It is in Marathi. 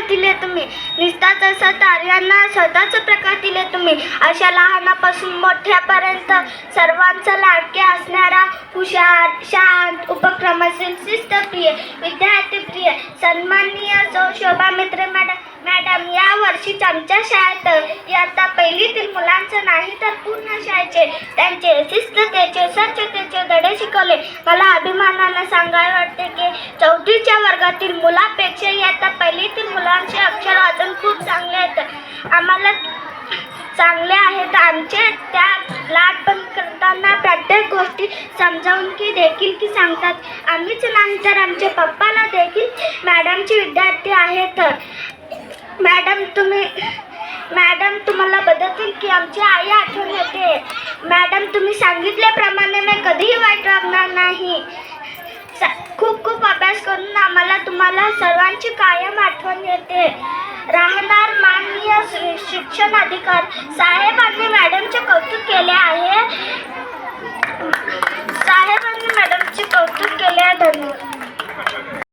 दिले तुम्ही, निसतात असा ताऱ्यांना स्वतःचा प्रकाश दिले तुम्ही. अशा लहानापासून मोठ्यापर्यंत सर्वांचा लाडके असणारा हुशार, शांत, उपक्रमशील, शिस्तप्रिय, विद्यार्थीप्रिय, सन्माननीय सौ शोभा मित्रे मॅडम, या वर्षीच आमच्या शाळेत इयत्ता पहिलीतील मुलांचं नाही तर पूर्ण शाळेचे त्यांचे शिस्ततेचे, स्वच्छतेचे धडे शिकवले. मला अभिमानानं सांगायला वाटते की 4वीच्या वर्गातील मुलापेक्षा इयत्ता पहिलीतील मुलांचे अक्षर वाचन खूप चांगले आहेत. आम्हाला चांगले आहेत. आमचे त्या लहानपण करताना प्रत्येक गोष्टी समजावून की देखील की सांगतात. आम्हीच नाही तर आमचे पप्पाला देखील मॅडमचे विद्यार्थी आहेत. मॅडम तुम्हाला बदलतील की आमची आई आठवण येते. मॅडम तुम्ही सांगितल्याप्रमाणे मी कधीही वाईट वागणार नाही. खूप खूप अभ्यास करून आम्हाला तुम्हाला सर्वांची कायम आठवण येते राहणार. माननीय शिक्षण अधिकारी साहेबांनी मॅडमचे कौतुक केले आहे. धन्यवाद.